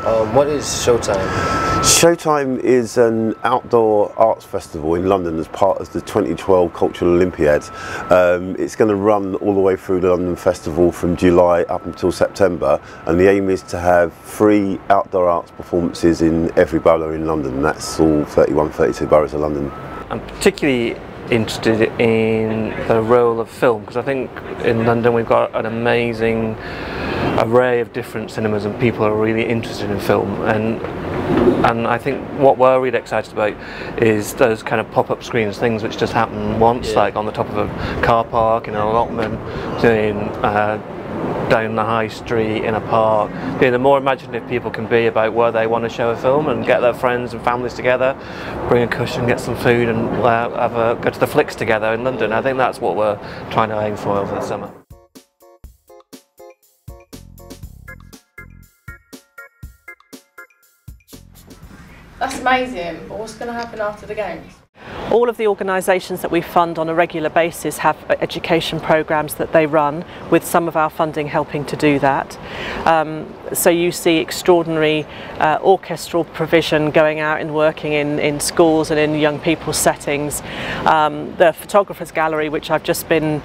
What is Showtime? Showtime is an outdoor arts festival in London as part of the 2012 Cultural Olympiad. It's going to run all the way through the London Festival from July up until September, and the aim is to have free outdoor arts performances in every borough in London. That's all 31, 32 boroughs of London. I'm particularly interested in the role of film, because I think in London we've got an amazing array of different cinemas and people are really interested in film, and I think what we're really excited about is those kind of pop-up screens, things which just happen once, like on the top of a car park, in an allotment, down the high street, in a park. The more imaginative people can be about where they want to show a film and get their friends and families together, bring a cushion, get some food and go to the flicks together in London. I think that's what we're trying to aim for over the summer. That's amazing, but what's going to happen after the Games? All of the organisations that we fund on a regular basis have education programmes that they run, with some of our funding helping to do that. So you see extraordinary orchestral provision going out and working in schools and in young people's settings. The Photographers Gallery, which I've just been,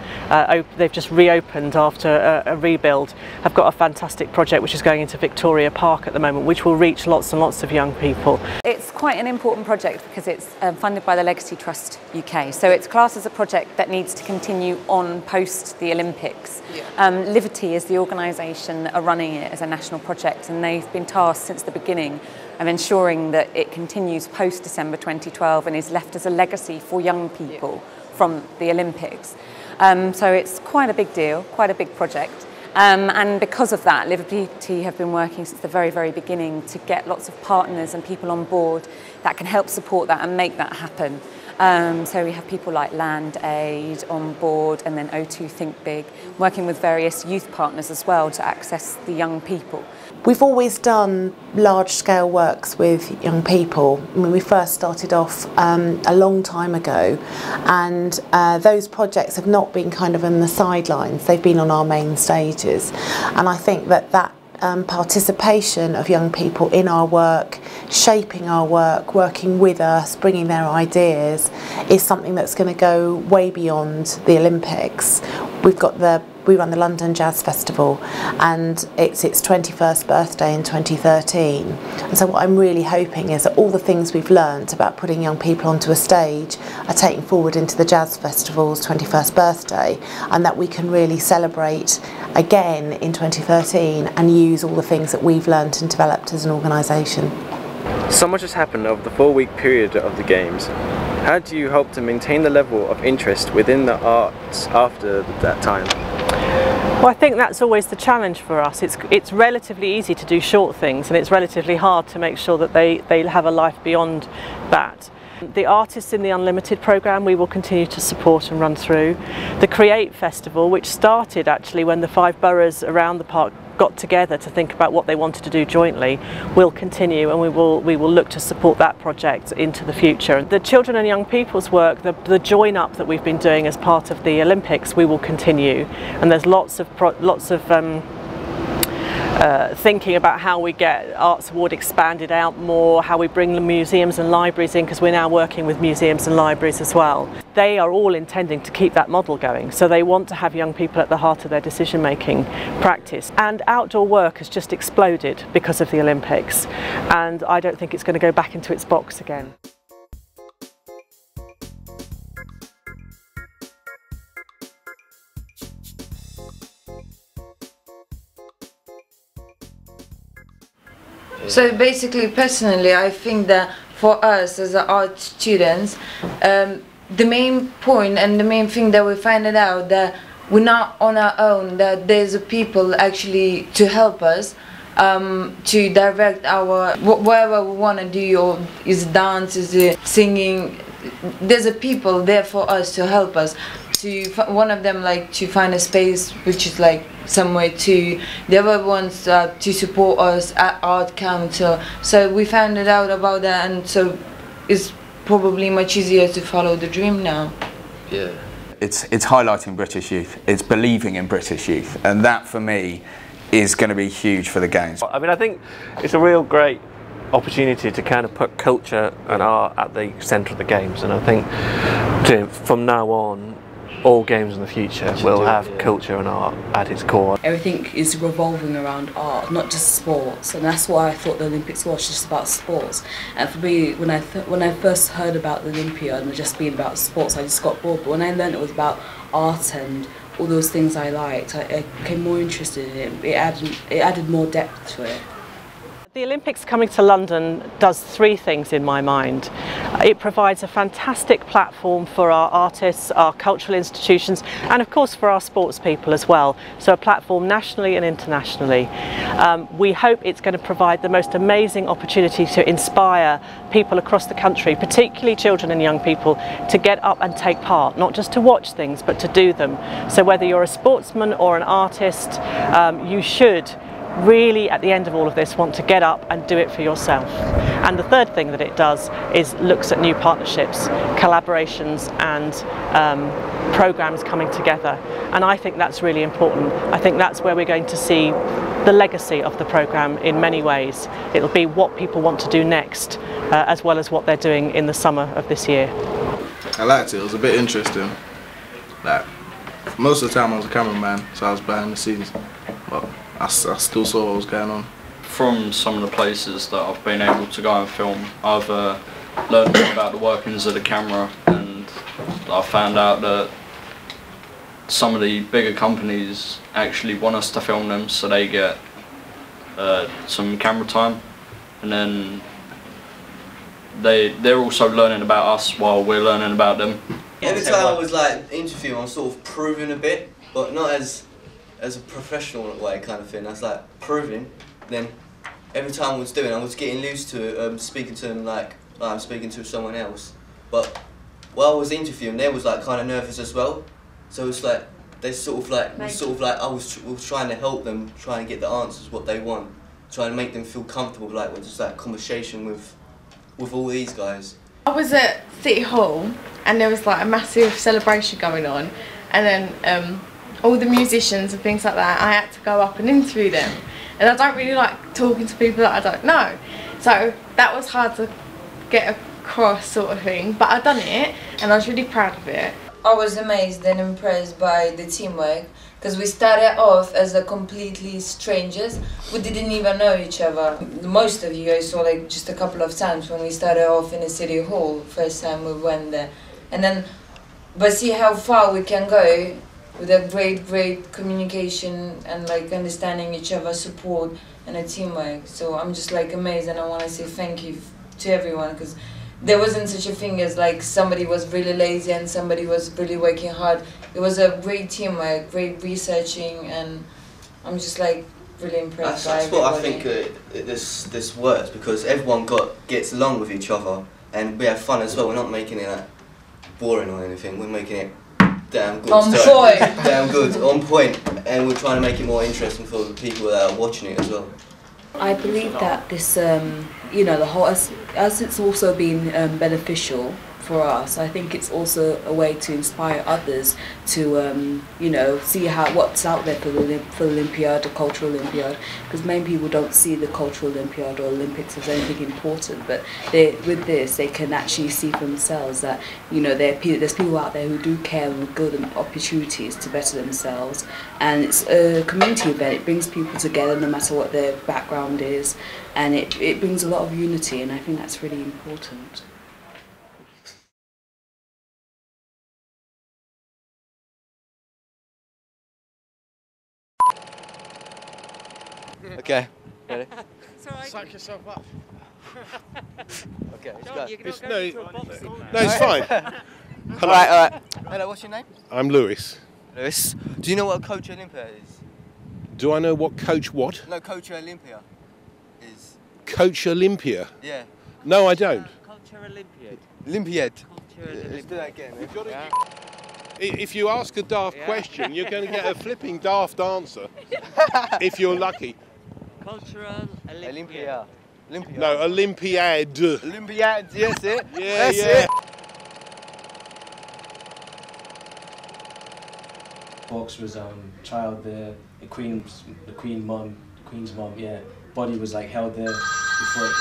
they've just reopened after a rebuild, have got a fantastic project which is going into Victoria Park at the moment, which will reach lots and lots of young people. It's quite an important project because it's funded by the Legacy Trust UK, so it's classed as a project that needs to continue on post the Olympics. Liberty is the organisation that are running it as a national project, and they've been tasked since the beginning of ensuring that it continues post December 2012 and is left as a legacy for young people from the Olympics. So it's quite a big deal, quite a big project. And because of that, Liberty have been working since the very, very beginning to get lots of partners and people on board that can help support that and make that happen. So we have people like Land Aid on board, and then O2 Think Big, working with various youth partners as well to access the young people. We've always done large-scale works with young people. When we first started off a long time ago, and those projects have not been kind of on the sidelines, they've been on our main stages. And I think that participation of young people in our work, shaping our work, working with us, bringing their ideas, is something that's going to go way beyond the Olympics. We run the London Jazz Festival, and it's its 21st birthday in 2013. And so what I'm really hoping is that all the things we've learnt about putting young people onto a stage are taken forward into the Jazz Festival's 21st birthday, and that we can really celebrate again in 2013 and use all the things that we've learnt and developed as an organisation. So much has happened over the 4-week period of the Games. How do you hope to maintain the level of interest within the arts after that time? Well, I think that's always the challenge for us. It's relatively easy to do short things, and it's relatively hard to make sure that they have a life beyond that. The artists in the Unlimited programme we will continue to support and run through. The Create Festival, which started actually when the 5 boroughs around the park got together to think about what they wanted to do jointly, will continue, and we will look to support that project into the future. The children and young people's work, the join up that we've been doing as part of the Olympics, we will continue, and there's lots of thinking about how we get Arts Award expanded out more, how we bring the museums and libraries in, because we're now working with museums and libraries as well. They are all intending to keep that model going, so they want to have young people at the heart of their decision-making practice. And outdoor work has just exploded because of the Olympics, and I don't think it's going to go back into its box again. So basically, personally, I think that for us as art students, the main point and the main thing that we find out that we're not on our own, that there's a people actually to help us, to direct our whatever we want to do, or is dance, is it singing. There's a people there for us to help us. One of them like to find a space which is like somewhere to, the other ones to support us at Art Council. So we found out about that, and so it's probably much easier to follow the dream now. It's highlighting British youth, it's believing in British youth, and that for me is going to be huge for the Games. I mean, I think it's a real great opportunity to kind of put culture and art at the centre of the Games, and I think from now on, all games in the future will have culture and art at its core. Everything is revolving around art, not just sports, and that's why I thought the Olympics was just about sports. And for me, when I first heard about the Olympiad and just being about sports, I just got bored. But when I learned it was about art and all those things I liked, I became more interested in it. It added more depth to it. The Olympics coming to London does three things in my mind. It provides a fantastic platform for our artists, our cultural institutions, and of course for our sports people as well. So a platform nationally and internationally. We hope it's going to provide the most amazing opportunity to inspire people across the country, particularly children and young people, to get up and take part, not just to watch things, but to do them. So whether you're a sportsman or an artist, you should really at the end of all of this want to get up and do it for yourself. And the third thing that it does is looks at new partnerships, collaborations and programs coming together, and I think that's really important. I think that's where we're going to see the legacy of the program in many ways. It'll be what people want to do next, as well as what they're doing in the summer of this year. I liked it. It was a bit interesting. Like, most of the time I was a cameraman, so I was behind the scenes, but I still saw what was going on. From some of the places that I've been able to go and film, I've learned more about the workings of the camera, and I found out that some of the bigger companies actually want us to film them so they get some camera time, and then they're also learning about us while we're learning about them. Every time I was like interviewing, I was sort of proving a bit, but not as a professional way kind of thing. I was like proving. Then every time I was doing, I was getting used to speaking to them like I'm speaking to someone else. But while I was interviewing, they was like kind of nervous as well. So it's like they sort of like I was trying to help them, trying to get the answers what they want, trying to make them feel comfortable, like with just like conversation with all these guys. I was at City Hall and there was like a massive celebration going on, and then all the musicians and things like that, I had to go up and interview them. And I don't really like talking to people that I don't know. So that was hard to get across sort of thing, but I done it and I was really proud of it. I was amazed and impressed by the teamwork, because we started off as a completely strangers. We didn't even know each other. Most of you guys saw like just a couple of times when we started off in the City Hall, first time we went there. And then, but see how far we can go with a great communication and like understanding each other's support and a teamwork. So I'm just like amazed, and I want to say thank you to everyone, because there wasn't such a thing as like somebody was really lazy and somebody was really working hard. It was a great teamwork, great researching, and I'm just like really impressed by everybody. That's what I think this works, because everyone gets along with each other and we have fun as well. We're not making it like boring or anything, we're making it damn good. On point! Damn good, on point, and we're trying to make it more interesting for the people that are watching it as well. I believe that this, you know, the whole, as it's also been beneficial for us, I think it's also a way to inspire others to, you know, see what's out there for the Olympiad, the Cultural Olympiad, because many people don't see the Cultural Olympiad or Olympics as anything important, but with this they can actually see for themselves that, you know, there's people out there who do care and will give them opportunities to better themselves, and it's a community event. It brings people together no matter what their background is, and it brings a lot of unity, and I think that's really important. Okay, ready? Psych yourself up. Okay, let's go. No, it's fine. Hello. Alright. Hello, what's your name? I'm Lewis. Lewis. Do you know what Coach Olympia is? Do I know what Coach what? No, Coach Olympia is. Coach Olympia? Yeah. No, I don't. Culture Olympiad. Olympiad. Let's do that again. If you ask a daft question, you're going to get a flipping daft answer. If you're lucky. Cultural Olympiad. No, Olympiad. Olympiad, yes, it. Yeah, That's yeah. it. Box was child there, the Queen's mum, yeah. Body was like held there before.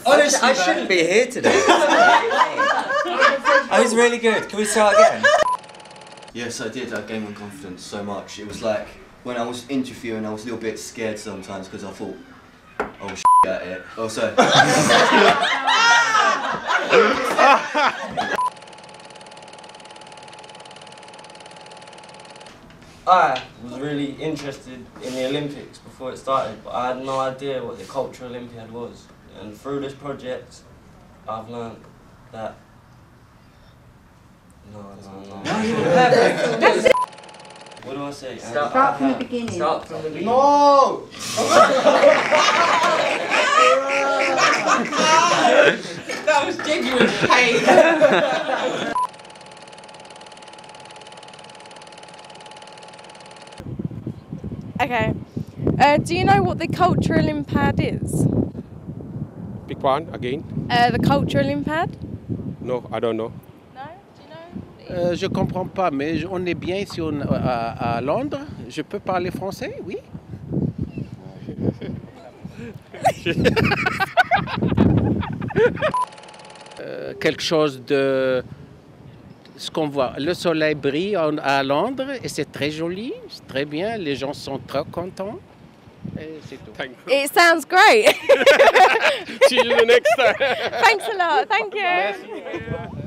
Honestly, I shouldn't be here today. I was really good. Can we start again? Yes, I did. I gained my confidence so much. It was like when I was interviewing, I was a little bit scared sometimes because I thought, oh shit at it. Oh, sorry. I was really interested in the Olympics before it started, but I had no idea what the Cultural Olympiad was. And through this project, I've learned that. No. What do I say? Start from the beginning. Start from the beginning. No! That was genuine pain. Okay. Do you know what the Cultural Olympiad is? Pick one again. The Cultural Olympiad? No, I don't know. Je comprends pas, mais on est bien ici à Londres. Je peux parler français, oui. Quelque chose de ce qu'on voit. Le soleil brille à Londres et c'est très joli, c'est très bien. Les gens sont très contents. Et c'est tout. It sounds great. See you the next time. Thanks a lot. Thank you. Merci.